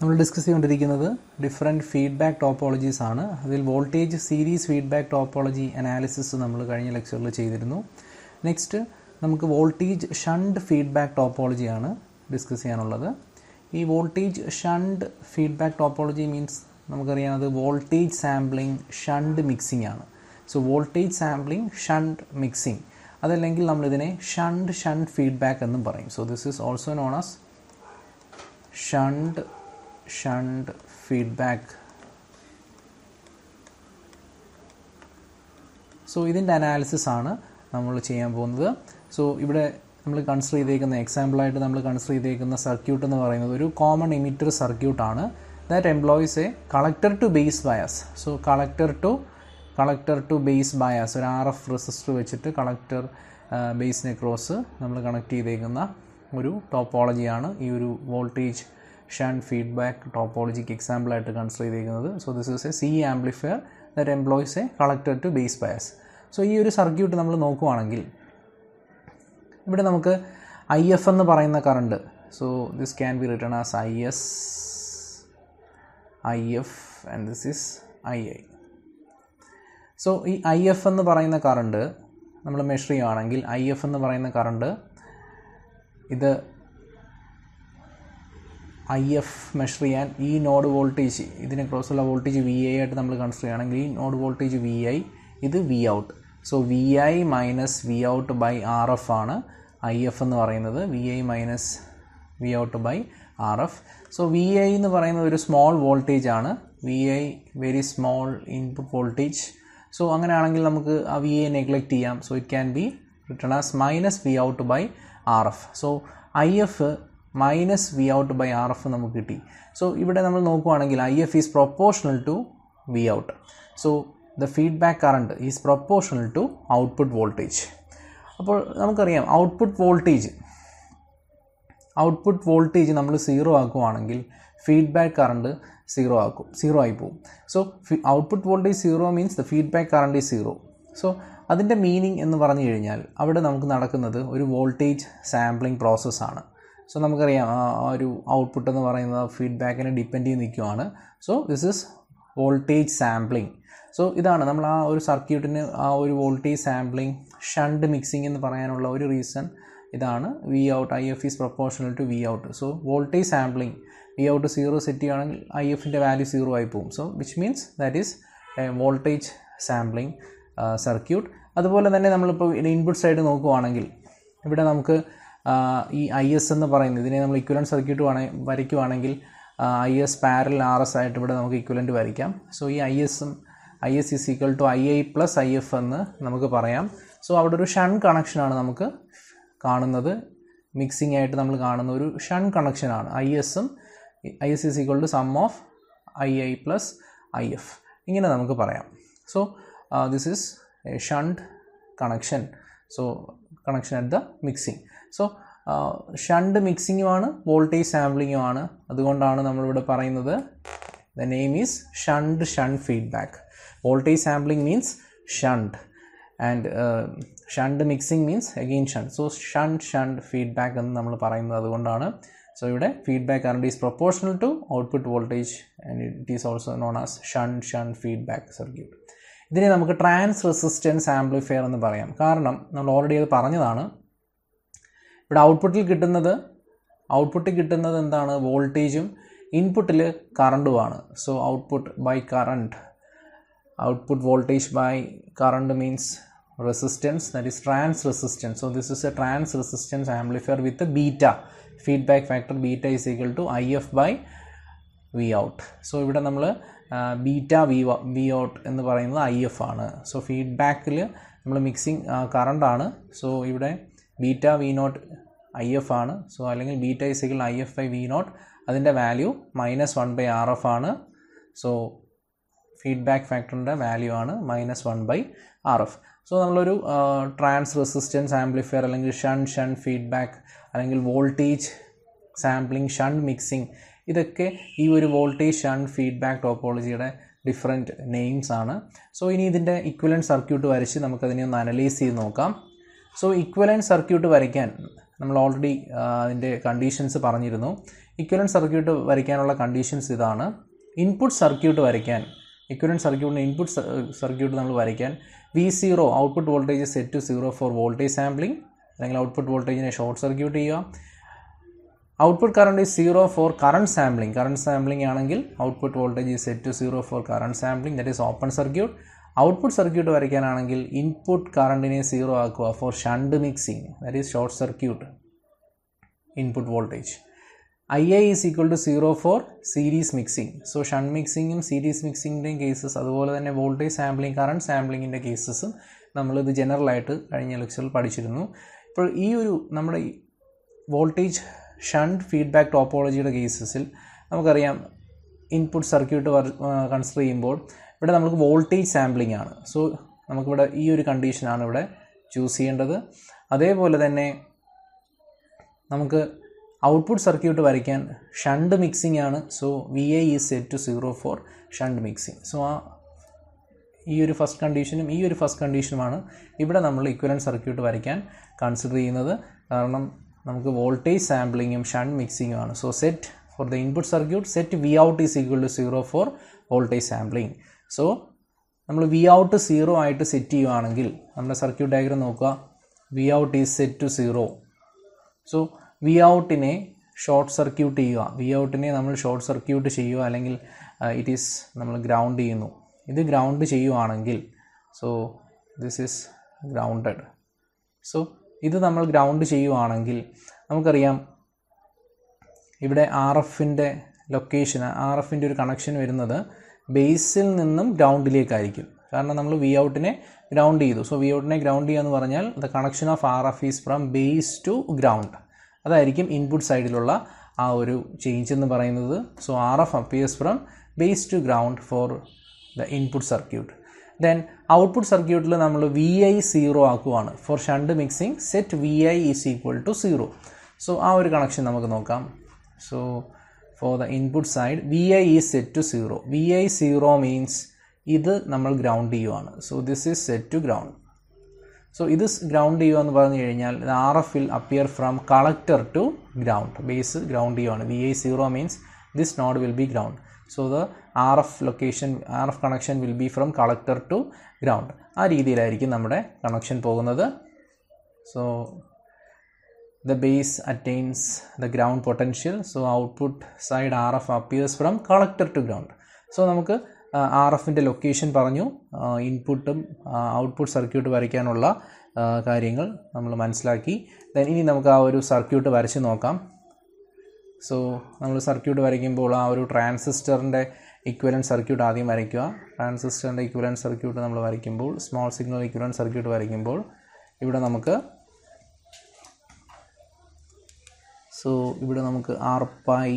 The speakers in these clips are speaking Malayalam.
നമ്മൾ ഡിസ്കസ് ചെയ്തുകൊണ്ടിരിക്കുന്നത് ഡിഫറെൻറ്റ് ഫീഡ്ബാക്ക് ടോപ്പോളജീസ് ആണ്. അതിൽ voltage series feedback topology analysis നമ്മൾ കഴിഞ്ഞ ലെക്ചറിൽ ചെയ്തിരുന്നു. നെക്സ്റ്റ് നമുക്ക് വോൾട്ടേജ് ഷണ്ട് ഫീഡ്ബാക്ക് ടോപ്പോളജിയാണ് ഡിസ്കസ് ചെയ്യാനുള്ളത്. ഈ voltage shunt feedback topology means നമുക്കറിയാം അത് വോൾട്ടേജ് സാമ്പിളിംഗ് ഷണ്ട് മിക്സിംഗ് ആണ്. So voltage sampling shunt mixing, അതല്ലെങ്കിൽ നമ്മളിതിനെ ഷണ്ട് ഫീഡ്ബാക്ക് എന്നും പറയും. So this is also known as shunt feedback. So ഇതിൻ്റെ അനാലിസിസ് ആണ് നമ്മൾ ചെയ്യാൻ പോകുന്നത്. സോ ഇവിടെ നമ്മൾ കൺസിഡർ ചെയ്തേക്കുന്ന എക്സാമ്പിളായിട്ട് നമ്മൾ കൺസിഡർ ചെയ്തേക്കുന്ന സർക്യൂട്ട് എന്ന് പറയുന്നത് ഒരു കോമൺ എമിറ്റർ സർക്യൂട്ടാണ്. That employs a collector to base bias. So collector to base bias, ഒരു RF റെസിസ്റ്റർ വെച്ചിട്ട് കളക്ടർ ബേസിനെ ക്രോസ് നമ്മൾ കണക്ട് ചെയ്തേക്കുന്ന ഒരു ടോപ്പോളജിയാണ് ഈ ഒരു വോൾട്ടേജ് ഷണ്ട് ഫീഡ്ബാക്ക് ടോപ്പോളജിക്ക് എക്സാമ്പിളായിട്ട് കൺസിഡർ ചെയ്തേക്കുന്നത്. So this is a CE amplifier that employs a collector to base bias. So ഈ ഒരു സർക്യൂട്ട് നമ്മൾ നോക്കുവാണെങ്കിൽ ഇവിടെ നമുക്ക് IF എന്ന് പറയുന്ന current, so this can be written as IF and this is II. So ഈ IF എന്ന് പറയുന്ന കറണ്ട് നമ്മൾ മെഷർ ചെയ്യുകയാണെങ്കിൽ IF എന്ന് പറയുന്ന കറണ്ട്, ഇത് IF മെഷർ ചെയ്യാൻ ഈ നോഡ് വോൾട്ടേജ്, ഇതിനെ ക്രോസുള്ള വോൾട്ടേജ് VI ആയിട്ട് നമ്മൾ കൺസിഡർ ചെയ്യുകയാണെങ്കിൽ ഈ നോഡ് വോൾട്ടേജ് VI, ഇത് Vout. So VI minus Vout by RF ആണ് IF എന്ന് പറയുന്നത്. VI minus Vout by RF. So VI എന്ന് പറയുന്നത് ഒരു സ്മോൾ വോൾട്ടേജ് ആണ്. VI very small input voltage. So അങ്ങനെയാണെങ്കിൽ നമുക്ക് ആ VI നെഗ്ലക്റ്റ് ചെയ്യാം. So it can be written as minus Vout by RF. So IF minus Vout by RF നമുക്ക് കിട്ടി. സോ ഇവിടെ നമ്മൾ നോക്കുകയാണെങ്കിൽ IF is proportional to Vout. So the feedback current is proportional to output voltage. അപ്പോൾ നമുക്കറിയാം ഔട്ട്പുട്ട് വോൾട്ടേജ് നമ്മൾ 0 ആക്കുവാണെങ്കിൽ ഫീഡ്ബാക്ക് കറണ്ട് 0 ആയി പോകും. So output voltage 0 means the feedback current is 0. So അതിൻ്റെ മീനിങ് എന്ന് പറഞ്ഞു കഴിഞ്ഞാൽ അവിടെ നമുക്ക് നടക്കുന്നത് ഒരു വോൾട്ടേജ് സാമ്പിളിംഗ് പ്രോസസ്സാണ്. സോ നമുക്കറിയാം ആ ഒരു ഔട്ട്പുട്ട് എന്ന് പറയുന്നത് ഫീഡ്ബാക്കിനെ ഡിപ്പെൻഡ് ചെയ്ത് നിൽക്കുവാണ്. So this is voltage sampling. So ഇതാണ് നമ്മൾ ആ ഒരു സർക്യൂട്ടിന് ആ ഒരു വോൾട്ടേജ് സാമ്പിളിംഗ് ഷണ്ട് മിക്സിംഗ് എന്ന് പറയാനുള്ള ഒരു റീസൺ ഇതാണ്. Vout, IF is proportional to Vout. So voltage sampling Vout 0 set ചെയ്യുകയാണെങ്കിൽ IFൻ്റെ വാല്യൂ 0 ആയി പോകും. So which means that is a voltage sampling circuit. അതുപോലെ തന്നെ നമ്മളിപ്പോൾ ഇൻപുട്ട് സൈഡ് നോക്കുവാണെങ്കിൽ ഇവിടെ നമുക്ക് ഈ IS എന്ന് പറയുന്നത്, ഇതിനെ നമ്മൾ ഇക്വലൻറ്റ് സർക്യൂട്ട് വരയ്ക്കുവാണെങ്കിൽ IS പാരലൽ RS ആയിട്ട് ഇവിടെ നമുക്ക് ഇക്വലൻറ്റ് വരയ്ക്കാം. സോ ഈ IS is equal to II plus IF എന്ന് നമുക്ക് പറയാം. സോ അവിടെ ഒരു ഷണ്ട് കണക്ഷനാണ് നമുക്ക് കാണുന്നത്. മിക്സിംഗ് ആയിട്ട് നമ്മൾ കാണുന്ന ഒരു ഷണ്ട് കണക്ഷനാണ്. IS is equal to sum of II plus IF ഇങ്ങനെ നമുക്ക് പറയാം. So this is a shunt connection. So connection at the mixing. So shunt മിക്സിങ്ങുമാണ് വോൾട്ടേജ് സാമ്പിളിങ്ങുമാണ്. അതുകൊണ്ടാണ് നമ്മളിവിടെ പറയുന്നത് the name is shunt feedback. Voltage sampling means shunt and shunt mixing means again shunt. So shunt feedback എന്ന് നമ്മൾ പറയുന്നത് അതുകൊണ്ടാണ്. സോ ഇവിടെ feedback current is proportional to output voltage and it is also known as shunt feedback circuit. ഇതിനെ നമുക്ക് ട്രാൻസ് റെസിസ്റ്റൻസ് ആംപ്ലിഫയർ എന്ന് പറയാം. കാരണം നമ്മൾ ഓൾറെഡി അത് പറഞ്ഞതാണ്. ഇവിടെ ഔട്ട്പുട്ടിൽ കിട്ടുന്നത് എന്താണ്? വോൾട്ടേജും ഇൻപുട്ടിൽ കറണ്ടുമാണ്. So output voltage by current means resistance, that is trans resistance. So this is a trans resistance amplifier with beta feedback factor. Beta is equal to IF by Vout. So ഇവിടെ നമ്മൾ ബീറ്റ Vout എന്ന് പറയുന്നത് IF ആണ്. സോ ഫീഡ്ബാക്കിൽ നമ്മൾ മിക്സിങ് കറണ്ടാണ്. സോ ഇവിടെ ബീറ്റ V0 IF ആണ്. സോ അല്ലെങ്കിൽ beta is equal IF by V0. അതിൻ്റെ വാല്യൂ -1 ബൈ RF ആണ്. സോ ഫീഡ്ബാക്ക് ഫാക്ടറിൻ്റെ വാല്യൂ ആണ് -1 ബൈ RF. സോ നമ്മളൊരു ട്രാൻസ് റെസിസ്റ്റൻസ് ആംപ്ലിഫയർ അല്ലെങ്കിൽ ഷണ്ട് ഫീഡ്ബാക്ക് അല്ലെങ്കിൽ വോൾട്ടേജ് സാമ്പിളിംഗ് ഷണ്ട് മിക്സിംഗ്, ഇതൊക്കെ ഈ ഒരു വോൾട്ടേജ് ഷണ്ട് ഫീഡ്ബാക്ക് ടോപ്പോളജിയുടെ ഡിഫറെൻറ്റ് നെയിംസ് ആണ്. സോ ഇനി ഇതിൻ്റെ ഇക്വലൻറ്റ് സർക്യൂട്ട് വരച്ച് നമുക്കതിനെ ഒന്ന് അനലൈസ് ചെയ്ത് നോക്കാം. സോ ഇക്വലൻറ്റ് സർക്യൂട്ട് വരയ്ക്കാൻ നമ്മൾ ഓൾറെഡി അതിൻ്റെ കണ്ടീഷൻസ് പറഞ്ഞിരുന്നു. ഇക്വലൻറ്റ് സർക്യൂട്ട് വരയ്ക്കാനുള്ള കണ്ടീഷൻസ് ഇതാണ്. ഇൻപുട്ട് സർക്യൂട്ട് വരയ്ക്കാൻ, ഇക്വലൻറ്റ് സർക്യൂട്ടിന് ഇൻപുട്ട് സർക്യൂട്ട് നമ്മൾ വരയ്ക്കാൻ V0 output voltage set to 0 for voltage sampling, അല്ലെങ്കിൽ ഔട്ട്പുട്ട് വോൾട്ടേജിനെ ഷോർട്ട് സർക്യൂട്ട് ചെയ്യുക. Output current is 0 for current sampling, current sampling ആണെങ്കിൽ output voltage is set to 0 for current sampling, that is open circuit. Output circuit വരയ്ക്കാനാണെങ്കിൽ ഇൻപുട്ട് കറണ്ടിനെ 0 ആക്കുക for shunt mixing, that is short circuit input voltage. II is equal to 0 for series mixing. So shunt മിക്സിങ്ങും സീരീസ് മിക്സിങ്ങിൻ്റെയും കേസസ്, അതുപോലെ തന്നെ വോൾട്ടേജ് സാമ്പിളിംഗ്, കറണ്ട് സാമ്പിളിങ്ങിൻ്റെ കേസസും നമ്മളിത് ജനറലായിട്ട് കഴിഞ്ഞ ലെക്ചറിൽ പഠിച്ചിരുന്നു. ഇപ്പോൾ ഈ ഒരു നമ്മുടെ വോൾട്ടേജ് ഷണ്ട് ഫീഡ്ബാക്ക് ടോപ്പോളജിയുടെ കേസസിൽ നമുക്കറിയാം ഇൻപുട്ട് സർക്യൂട്ട് കൺസിഡർ ചെയ്യുമ്പോൾ ഇവിടെ നമുക്ക് വോൾട്ടേജ് സാമ്പിളിംഗ് ആണ്. സോ നമുക്കിവിടെ ഈ ഒരു കണ്ടീഷനാണ് ഇവിടെ ചൂസ് ചെയ്യേണ്ടത്. അതേപോലെ തന്നെ നമുക്ക് ഔട്ട്പുട്ട് സർക്യൂട്ട് വരയ്ക്കാൻ ഷണ്ട് മിക്സിംഗ് ആണ്. So VI is set to 0 for shunt mixing. So ഈ ഒരു ഫസ്റ്റ് കണ്ടീഷനും ഈ ഒരു ഫസ്റ്റ് കണ്ടീഷനുമാണ് ഇവിടെ നമ്മൾ ഇക്വലൻറ്റ് സർക്യൂട്ട് വരയ്ക്കാൻ കൺസിഡർ ചെയ്യുന്നത്. കാരണം നമുക്ക് വോൾട്ടേജ് സാമ്പിളിങ്ങും ഷണ്ട് മിക്സിങ്ങും ആണ്. So set for the input circuit set Vout is equal to 0 for voltage sampling. So നമ്മൾ Vout 0 ആയിട്ട് സെറ്റ് ചെയ്യുകയാണെങ്കിൽ നമ്മുടെ സർക്യൂട്ട് ഡയഗ്രം നോക്കുക. Vout is set to 0. So Voutനെ ഷോർട്ട് സർക്യൂട്ട് ചെയ്യുക, Voutനെ നമ്മൾ ഷോർട്ട് സർക്യൂട്ട് ചെയ്യുക, അല്ലെങ്കിൽ ഇറ്റ് ഈസ് നമ്മൾ ഗ്രൗണ്ട് ചെയ്യുന്നു. ഇത് ഗ്രൗണ്ട് ചെയ്യുവാണെങ്കിൽ, so this is grounded. So ഇത് നമ്മൾ ഗ്രൗണ്ട് ചെയ്യുവാണെങ്കിൽ നമുക്കറിയാം ഇവിടെ RFൻ്റെ ലൊക്കേഷൻ, RFൻ്റെ ഒരു കണക്ഷൻ വരുന്നത് ബേസിൽ നിന്നും ഗ്രൗണ്ടിലേക്കായിരിക്കും. കാരണം നമ്മൾ Voutനെ ഗ്രൗണ്ട് ചെയ്തു. സോ Voutനെ ഗ്രൗണ്ട് ചെയ്യുക എന്ന് പറഞ്ഞാൽ the connection of RF is from base to ground. അതായിരിക്കും ഇൻപുട്ട് സൈഡിലുള്ള ആ ഒരു ചേഞ്ച് എന്ന് പറയുന്നത്. So RF appears from base to ground for the input circuit. Then output സർക്യൂട്ടിൽ നമ്മൾ VI 0 ആക്കുവാണ്. For shunt mixing set VI is equal to 0. So ആ ഒരു കണക്ഷൻ നമുക്ക് നോക്കാം. So for the input side VI is set to 0. VI 0 means ഇത് നമ്മൾ ഗ്രൗണ്ട് ചെയ്യുവാണ്. So this is set to ground. So ഇത് ഗ്രൗണ്ട് ചെയ്യുക എന്ന് പറഞ്ഞു കഴിഞ്ഞാൽ RF will appear from collector to ground. Base ground ചെയ്യുവാണ്. VI 0 means this node will be ground. So the RF location, RF connection will be from collector to ground. ആ രീതിയിലായിരിക്കും നമ്മുടെ കണക്ഷൻ പോകുന്നത്. So the base attains the ground potential. So output side RF appears from collector to ground. So നമുക്ക് RFൻ്റെ ലൊക്കേഷൻ പറഞ്ഞു, ഇൻപുട്ടും ഔട്ട്പുട്ട് സർക്യൂട്ട് വരയ്ക്കാനുള്ള കാര്യങ്ങൾ നമ്മൾ മനസ്സിലാക്കി. ദെൻ ഇനി നമുക്ക് ആ ഒരു സർക്യൂട്ട് വരച്ച് നോക്കാം. സോ നമ്മൾ സർക്യൂട്ട് വരയ്ക്കുമ്പോൾ ആ ഒരു ട്രാൻസിസ്റ്ററിൻ്റെ ഇക്വലൻറ്റ് സർക്യൂട്ട് ആദ്യം വരയ്ക്കുക. ട്രാൻസിസ്റ്ററിൻ്റെ ഇക്വലൻറ്റ് സർക്യൂട്ട് നമ്മൾ വരയ്ക്കുമ്പോൾ, സ്മോൾ സിഗ്നൽ ഇക്വലൻറ്റ് സർക്യൂട്ട് വരയ്ക്കുമ്പോൾ ഇവിടെ നമുക്ക് RPi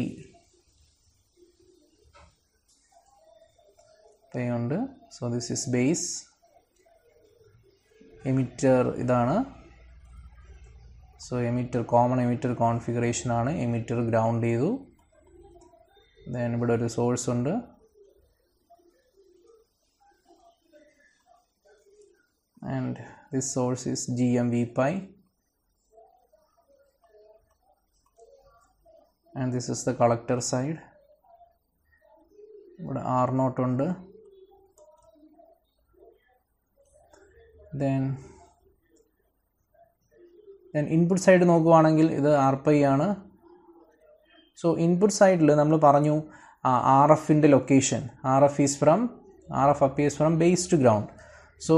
ഉണ്ട്. So this is base. Emitter ഇതാണ്. So emitter common emitter configuration ആണ്. എമിറ്റർ ഗ്രൗണ്ട് ചെയ്തു. ദെൻ ഇവിടെ ഒരു സോഴ്സ് ഉണ്ട്. And this source is GMVpi. and this is the collector side. ഇവിടെ R0 ഉണ്ട്. then ഇൻപുട്ട് സൈഡ് നോക്കുവാണെങ്കിൽ ഇത് RPi ആണ്. സോ ഇൻപുട്ട് സൈഡിൽ നമ്മൾ പറഞ്ഞു RFൻ്റെ location, RF appears from base to ground. So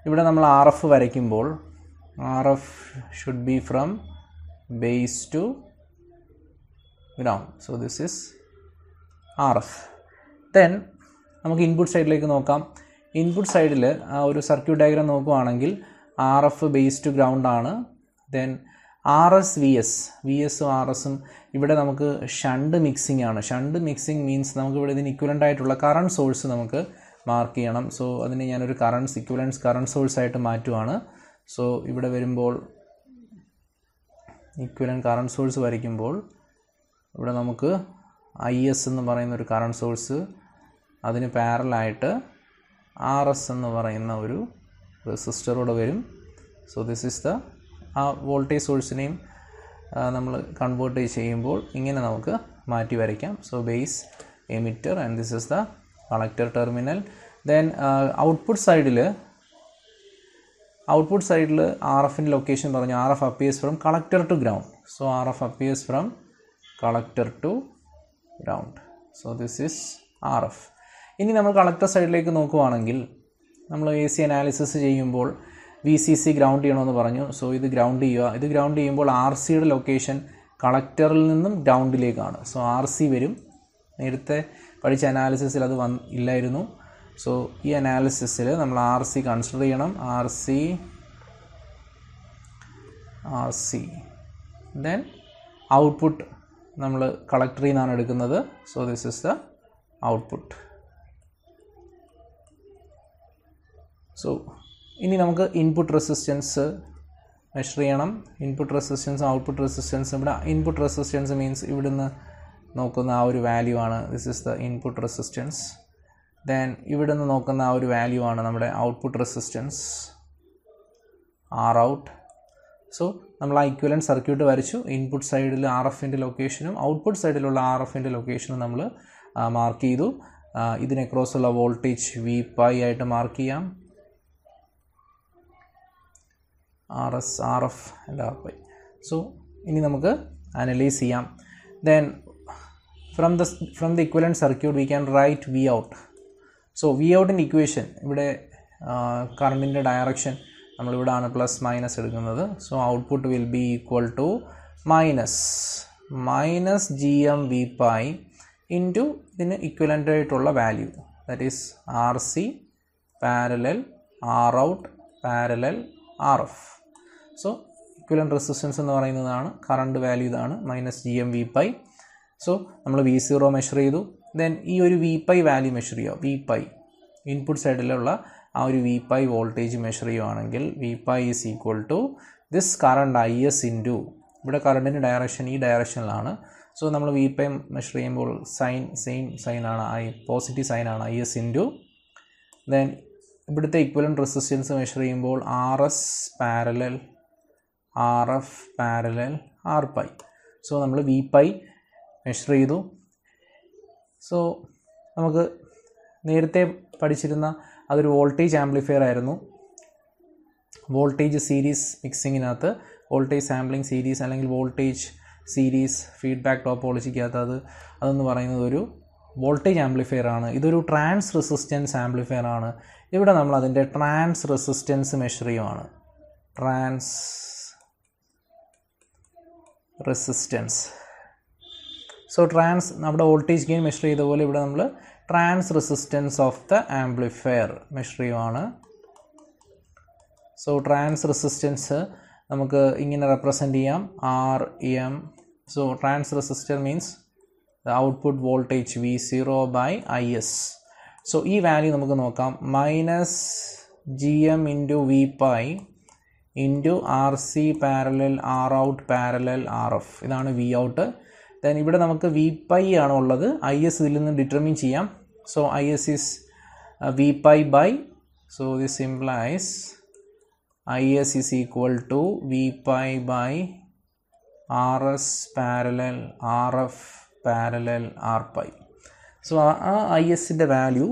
ഇവിടെ നമ്മൾ RF വരയ്ക്കുമ്പോൾ RF should be from base to ground. So this is RF. then നമുക്ക് ഇൻപുട്ട് സൈഡിലേക്ക് നോക്കാം. ഇൻപുട്ട് സൈഡിൽ ആ ഒരു സർക്യൂട്ട് ഡയഗ്രാം നോക്കുകയാണെങ്കിൽ RF ബേസ് ടു ഗ്രൗണ്ട് ആണ്. ദെൻ RS VSഉം RSഉം ഇവിടെ നമുക്ക് ഷണ്ട് മിക്സിംഗ് ആണ്. ഷണ്ട് മിക്സിംഗ് മീൻസ് നമുക്ക് ഇവിടെ ഇതിന് ഇക്വലൻ്റ് ആയിട്ടുള്ള കറണ്ട് സോഴ്സ് നമുക്ക് മാർക്ക് ചെയ്യണം. സോ അതിന് ഞാനൊരു ഇക്വലൻസ് കറണ്ട് സോഴ്സ് ആയിട്ട് മാറ്റുവാണ്. സോ ഇവിടെ വരുമ്പോൾ ഇക്വലൻ്റ് കറണ്ട് സോഴ്സ് വരയ്ക്കുമ്പോൾ ഇവിടെ നമുക്ക് IS എന്ന് പറയുന്ന ഒരു കറണ്ട് സോഴ്സ്, അതിന് പാരലായിട്ട് RS എന്ന് പറയുന്ന ഒരു റെസിസ്റ്ററോടെ വരും. സോ ദിസ് ഈസ് ദ ആ വോൾട്ടേജ് സോഴ്സിനെയും നമ്മൾ കൺവേർട്ട് ചെയ്യുമ്പോൾ ഇങ്ങനെ നമുക്ക് മാറ്റി വരയ്ക്കാം. So base emitter and this is the collector terminal. Then output സൈഡിൽ ആർ എഫിൻ്റെ ലൊക്കേഷൻ പറഞ്ഞു R F appears from collector to ground. So R F appears from collector to ground. So this is R F. ഇനി നമ്മൾ കളക്ടർ സൈഡിലേക്ക് നോക്കുവാണെങ്കിൽ നമ്മൾ എ സി അനാലിസിസ് ചെയ്യുമ്പോൾ വി സി സി ഗ്രൗണ്ട് ചെയ്യണമെന്ന് പറഞ്ഞു. സോ ഇത് ഗ്രൗണ്ട് ചെയ്യുക. ഇത് ഗ്രൗണ്ട് ചെയ്യുമ്പോൾ ആർ സിയുടെ ലൊക്കേഷൻ കളക്ടറിൽ നിന്നും ഗ്രൗണ്ടിലേക്കാണ്. സോ ആർ സി വരും. നേരത്തെ പഠിച്ച അനാലിസിസിൽ അത് ഇല്ലായിരുന്നു. സോ ഈ അനാലിസിസിൽ നമ്മൾ ആർ സി കൺസിഡർ ചെയ്യണം. ആർ സി ദെൻ ഔട്ട്പുട്ട് നമ്മൾ കളക്ടറിൽ നിന്നാണ് എടുക്കുന്നത്. So this is the output. So ഇനി നമുക്ക് ഇൻപുട്ട് റെസിസ്റ്റൻസ് മെഷർ ചെയ്യണം. Input resistance output resistance. ഇവിടെ ഇൻപുട്ട് റെസിസ്റ്റൻസ് മീൻസ് ഇവിടുന്ന് നോക്കുന്ന ആ ഒരു വാല്യൂ ആണ്. This is the input resistance. Then ഇവിടുന്ന് നോക്കുന്ന ആ ഒരു വാല്യൂ ആണ് നമ്മുടെ output resistance are out. So നമ്മൾ ആ ഇക്വലൻറ്റ് സർക്യൂട്ട് വരച്ചു. ഇൻപുട്ട് സൈഡിൽ ആർ എഫിൻ്റെ ലൊക്കേഷനും ഔട്ട്പുട്ട് സൈഡിലുള്ള ആർ എഫിൻ്റെ ലൊക്കേഷനും നമ്മൾ മാർക്ക് ചെയ്തു. ഇതിന് അക്രോസുള്ള വോൾട്ടേജ് വി പൈ ആയിട്ട് മാർക്ക് ചെയ്യാം. R S, R F and R pi. So ഇനി നമുക്ക് അനലൈസ് ചെയ്യാം. Then from the equivalent circuit we can write V out. So V ഔട്ടിൻ്റെ ഇക്വേഷൻ ഇവിടെ കറണ്ടിൻ്റെ ഡയറക്ഷൻ നമ്മളിവിടെ ആണ് പ്ലസ് മൈനസ് എടുക്കുന്നത്. So output will be equal to minus G M V pi into ഇതിന് ഇക്വലൻ്റ് ആയിട്ടുള്ള value, that is R C parallel R out parallel R F. So equivalent resistance എന്ന് പറയുന്നതാണ് കറണ്ട് വാല്യൂ, ഇതാണ് minus G M V pi. So നമ്മൾ വി സീറോ മെഷർ ചെയ്തു. ദെൻ ഈ ഒരു വി പൈ വാല്യൂ മെഷർ ചെയ്യുക. വി പൈ ഇൻപുട്ട് സൈഡിലുള്ള ആ ഒരു വി പൈ വോൾട്ടേജ് മെഷർ ചെയ്യുകയാണെങ്കിൽ V pi is equal to this current I S into, ഇവിടെ കറണ്ടിൻ്റെ ഡയറക്ഷൻ ഈ ഡയറക്ഷനിലാണ്. സോ നമ്മൾ വി പൈ മെഷർ ചെയ്യുമ്പോൾ സെയിം സൈനാണ്, പോസിറ്റീവ് സൈനാണ് ഐ എസ് ഇൻറ്റു. ദെൻ ഇവിടുത്തെ ഇക്വലൻ്റ് റെസിസ്റ്റൻസ് മെഷർ ചെയ്യുമ്പോൾ R S parallel R F parallel R pi. So നമ്മൾ വി പൈ മെഷർ ചെയ്തു. സോ നമുക്ക് നേരത്തെ പഠിച്ചിരുന്ന അതൊരു വോൾട്ടേജ് ആംപ്ലിഫയർ ആയിരുന്നു. വോൾട്ടേജ് സീരീസ് മിക്സിങ്ങിനകത്ത് വോൾട്ടേജ് സാമ്പിളിംഗ് സീരീസ് അല്ലെങ്കിൽ വോൾട്ടേജ് സീരീസ് ഫീഡ്ബാക്ക് ടോപ്പോളജിക്കകത്ത് അതെന്ന് പറയുന്നത് ഒരു വോൾട്ടേജ് ആംപ്ലിഫയർ ആണ്. ഇതൊരു ട്രാൻസ് റെസിസ്റ്റൻസ് ആംപ്ലിഫയർ ആണ്. ഇവിടെ നമ്മൾ അതിൻ്റെ ട്രാൻസ് റെസിസ്റ്റൻസ് മെഷർ ചെയ്യുവാണ്. Trans resistance. സോ നമ്മുടെ വോൾട്ടേജ് ഗെയിൻ മെഷർ ചെയ്ത പോലെ ഇവിടെ നമ്മൾ trans resistance of the amplifier measure ചെയ്യുവാണ്. സോ ട്രാൻസ് റെസിസ്റ്റൻസ് നമുക്ക് ഇങ്ങനെ റെപ്രസെൻ്റ് ചെയ്യാം, R M. So trans resistor means the output voltage V zero by I S. So ഈ വാല്യൂ നമുക്ക് നോക്കാം, minus G M into V pi into R C parallel R out parallel R F. ഇതാണ് വി ഔട്ട്. ദെൻ ഇവിടെ നമുക്ക് വി പൈ ആണ് ഉള്ളത്, ഐ എസ് ഇതിൽ നിന്ന് ഡിറ്റർമിൻ ചെയ്യാം. So I S is V pi by, so this implies I S is equal to V pi by R S parallel R F parallel R pi. So ആ ഐ എസിൻ്റെ വാല്യൂ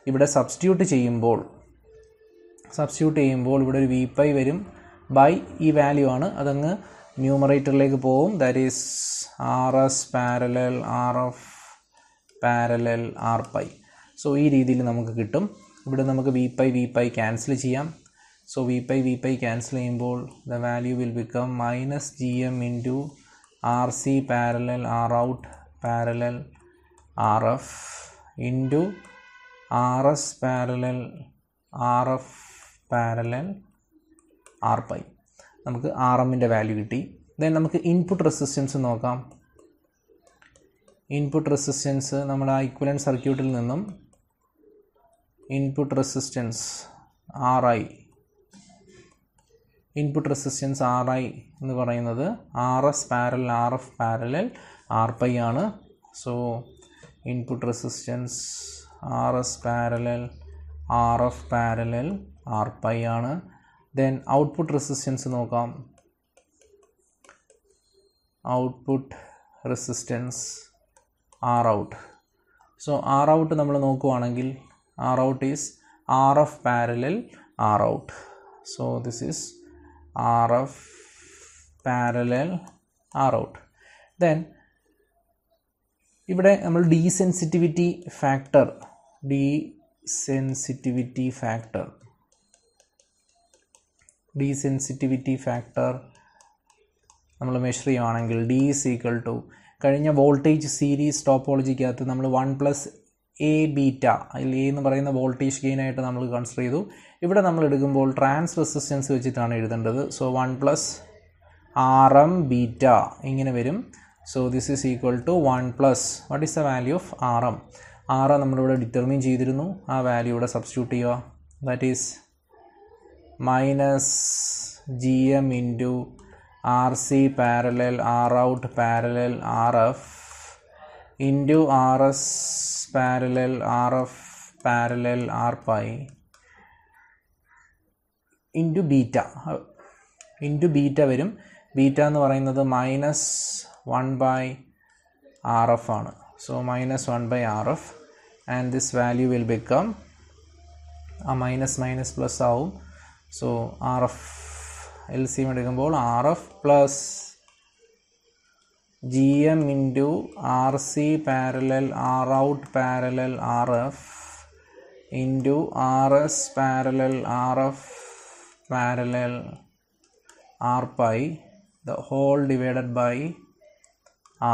ഇവിടെ സബ്സ്റ്റിറ്റ്യൂട്ട് ചെയ്യുമ്പോൾ ഇവിടെ ഒരു വി പൈ വരും ബൈ ഈ വാല്യൂ ആണ്, അതങ്ങ് ന്യൂമറേറ്ററിലേക്ക് പോവും, that is R S parallel R F parallel R pi. So ഈ രീതിയിൽ നമുക്ക് കിട്ടും. ഇവിടെ നമുക്ക് വി പൈ ക്യാൻസൽ ചെയ്യാം. സോ വി പൈ ക്യാൻസൽ ചെയ്യുമ്പോൾ the value will become minus G M into R C parallel R out parallel R F into R S parallel R F parallel R pi. നമുക്ക് ആർ എമ്മിൻ്റെ വാല്യൂ കിട്ടി. ദെൻ നമുക്ക് ഇൻപുട്ട് റെസിസ്റ്റൻസ് നോക്കാം. ഇൻപുട്ട് റെസിസ്റ്റൻസ് നമ്മുടെ ആ ഇക്വലൻ്റ് സർക്യൂട്ടിൽ നിന്നും ഇൻപുട്ട് റെസിസ്റ്റൻസ് ആർ ഐ എന്ന് പറയുന്നത് R S parallel R F parallel R pi ആണ്. So input resistance R S parallel R F parallel R pi ആണ്. ദെൻ ഔട്ട്പുട്ട് റെസിസ്റ്റൻസ് നോക്കാം. Output resistance R out. So R out നമ്മൾ നോക്കുവാണെങ്കിൽ R out is RF parallel R out. So this is RF parallel R out. Then ഇവിടെ നമ്മൾ desensitivity factor നമ്മൾ മെഷർ ചെയ്യുകയാണെങ്കിൽ D is equal to കഴിഞ്ഞ വോൾട്ടേജ് സീരീസ് ടോപ്പോളജിക്കകത്ത് നമ്മൾ 1 A ബീറ്റ അതിൽ A എന്ന് പറയുന്ന വോൾട്ടേജ് ഗെയിൻ ആയിട്ട് നമ്മൾ കൺസിഡർ ചെയ്തു. ഇവിടെ നമ്മൾ എടുക്കുമ്പോൾ ട്രാൻസ് റെസിസ്റ്റൻസ് വെച്ചിട്ടാണ് എഴുതേണ്ടത്. സോ 1 RM ബീറ്റ ഇങ്ങനെ വരും. So this is equal to 1 what is the value of RM? RM നമ്മളിവിടെ ഡിറ്റർമിൻ ചെയ്തിരുന്നു. ആ വാല്യൂ ഇവിടെ സബ്സ്റ്റിറ്റ്യൂട്ട് ചെയ്യുക. That is -GM into RC parallel R out parallel RF into RS parallel RF parallel R pi into beta വരും. ബീറ്റ എന്ന് പറയുന്നത് -1/RF ആണ്. So -1/RF and this value will become minus plus ആവും. സോ RF LCM എടുക്കുമ്പോൾ RF plus GM into RC parallel R out parallel RF into RS parallel RF parallel R pi the whole divided by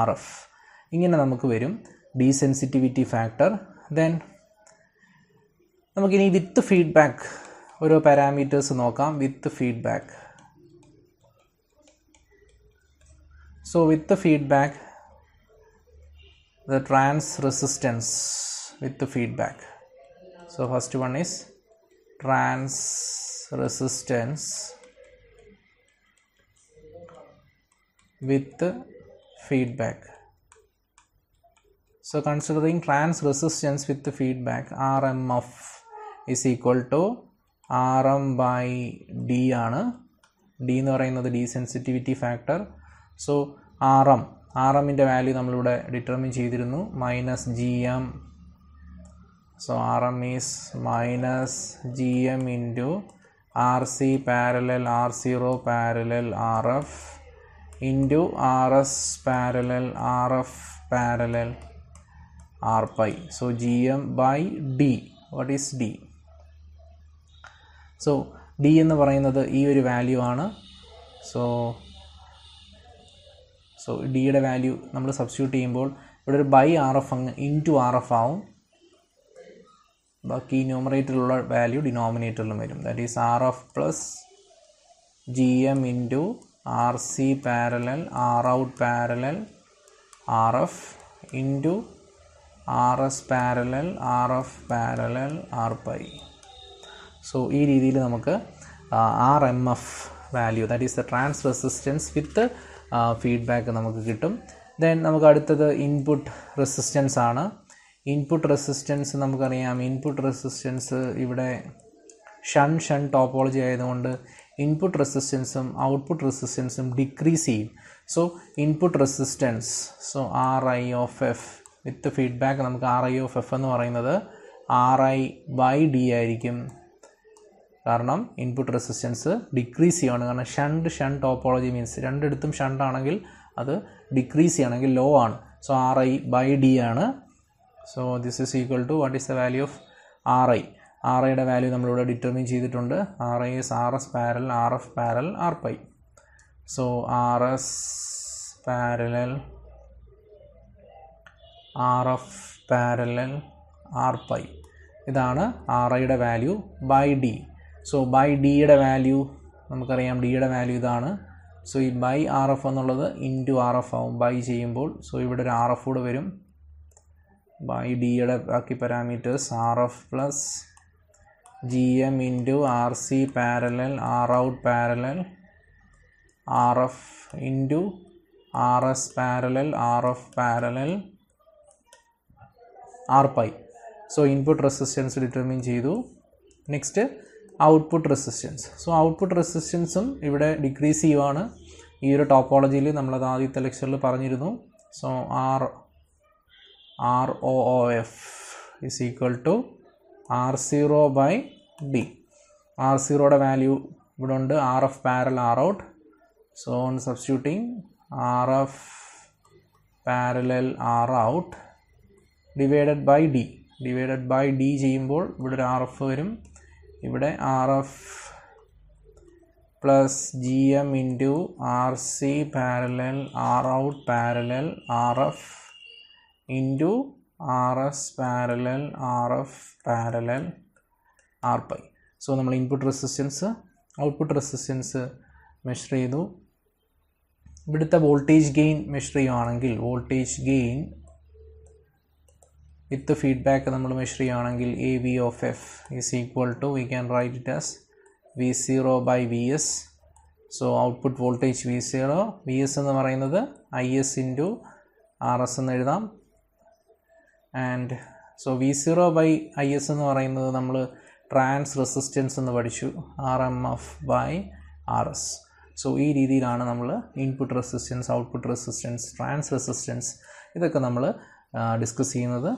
RF. ഇങ്ങനെ നമുക്ക് വരും ഡീസെൻസിറ്റിവിറ്റി ഫാക്ടർ. ദെൻ നമുക്കിനി വിത്ത് ഫീഡ്ബാക്ക് ഓരോ പാരാമീറ്റേഴ്സ് നോക്കാം. വിത്ത് feedback. So with the feedback, the trans resistance with the feedback. So first one is trans resistance with the feedback. So considering trans resistance with the feedback, RMF is equal to RM by D ആണ്. D എന്ന് പറയുന്നത് ഡീസെൻസിറ്റിവിറ്റി ഫാക്ടർ. സോ RMൻ്റെ വാല്യൂ നമ്മളിവിടെ ഡിറ്റർമിൻ ചെയ്തിരുന്നു -GM. So RM is -GM into RC parallel R0 parallel RF into RS parallel RF parallel R pi. So GM by D. What is D? So D എന്ന് പറയുന്നത് ഈ ഒരു വാല്യൂ ആണ്. സോ ഡിയുടെ വാല്യൂ നമ്മൾ സബ്സ്റ്റിറ്റ്യൂട്ട് ചെയ്യുമ്പോൾ ഇവിടെ ഒരു RF അങ്ങ് ഇൻറ്റു RF ആവും. ബാക്കി ന്യൂമറേറ്ററിലുള്ള വാല്യൂ ഡിനോമിനേറ്ററിലും വരും. That is RF plus GM into RC parallel R out parallel RF into RS parallel RF parallel R pi. So ഈ രീതിയിൽ നമുക്ക് RMF value, that is the trans resistance with feedback നമുക്ക് കിട്ടും. ദെൻ നമുക്ക് അടുത്തത് ഇൻപുട്ട് റെസിസ്റ്റൻസ് ആണ്. ഇൻപുട്ട് റെസിസ്റ്റൻസ് നമുക്കറിയാം. ഇൻപുട്ട് റെസിസ്റ്റൻസ് ഇവിടെ ഷൻ ടോപ്പോളജി ആയതുകൊണ്ട് ഇൻപുട്ട് റെസിസ്റ്റൻസും ഔട്ട്പുട്ട് റെസിസ്റ്റൻസും ഡിക്രീസ് ചെയ്യും. So input resistance, so RI of F with feedback നമുക്ക് RI of F എന്ന് പറയുന്നത് RI/D ആയിരിക്കും. കാരണം ഇൻപുട്ട് റെസിസ്റ്റൻസ് ഡിക്രീസ് ചെയ്യുകയാണ്. കാരണം ഷണ്ട് ടോപ്പോളജി മീൻസ് രണ്ടിടത്തും ഷണ്ട് ആണെങ്കിൽ അത് ഡിക്രീസ് ചെയ്യണമെങ്കിൽ ലോ ആണ്. സോ RI/D ആണ്. So this is equal to what is the value of RI? RIയുടെ വാല്യൂ നമ്മളിവിടെ ഡിറ്റർമിൻ ചെയ്തിട്ടുണ്ട്. RI is RS parallel RF parallel R pi. So RS parallel RF parallel R pi. ഇതാണ് RIയുടെ value by D. So by ഡിയുടെ വാല്യൂ നമുക്കറിയാം. ഡിയുടെ വാല്യൂ ഇതാണ്. സോ ഈ ബൈ RF എന്നുള്ളത് ഇൻറ്റു RF ആവും ബൈ ചെയ്യുമ്പോൾ. സോ ഇവിടെ ഒരു RF കൂടെ വരും. ബൈ ഡിയുടെ ബാക്കി parameters RF plus GM into RC parallel R out parallel RF into RS parallel RF parallel R pi. So input resistance determine ചെയ്തു. Next output resistance. So output റെസിസ്റ്റൻസും ഇവിടെ ഡിക്രീസ് ചെയ്യുവാണ്. ഈ ഒരു ടോപ്പോളജിയിൽ നമ്മളത് ആദ്യത്തെ ലെക്ചറിൽ പറഞ്ഞിരുന്നു. So ROOF is equal to R0 by D. R0 value ഇവിടെ ഉണ്ട്, RF parallel R out. So on substituting RF parallel R out divided by D. Divided by D ചെയ്യുമ്പോൾ ഇവിടെ ഒരു RF വരും, ഇവിടെ RF plus GM into RC parallel R out parallel RF into RS parallel RF parallel R pi. So നമ്മൾ input resistance output resistance measure ചെയ്തു. ഇവിടുത്തെ വോൾട്ടേജ് ഗെയിൻ മെഷർ ചെയ്യുകയാണെങ്കിൽ വോൾട്ടേജ് ഗെയിൻ വിത്ത് ഫീഡ്ബാക്ക് നമ്മൾ മെഷർ ചെയ്യുകയാണെങ്കിൽ AV of F is equal to, we can write it as V0 by Vs. So output voltage V0, Vs എന്ന് പറയുന്നത് IS into RS എന്ന് എഴുതാം. And so V0 by IS എന്ന് പറയുന്നത് നമ്മൾ ട്രാൻസ് റെസിസ്റ്റൻസ് എന്ന് പഠിച്ചു, RMF by RS. സോ ഈ രീതിയിലാണ് നമ്മൾ input resistance, output resistance, trans resistance ഇതൊക്കെ നമ്മൾ ഡിസ്കസ് ചെയ്യുന്നത്.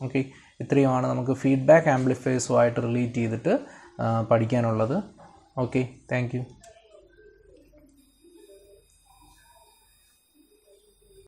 ഓക്കെ, ഇത്രയുമാണ് നമുക്ക് ഫീഡ്ബാക്ക് ആംപ്ലിഫയേഴ്സുമായിട്ട് റിലേറ്റ് ചെയ്തിട്ട് പഠിക്കാനുള്ളത്. Okay, thank you.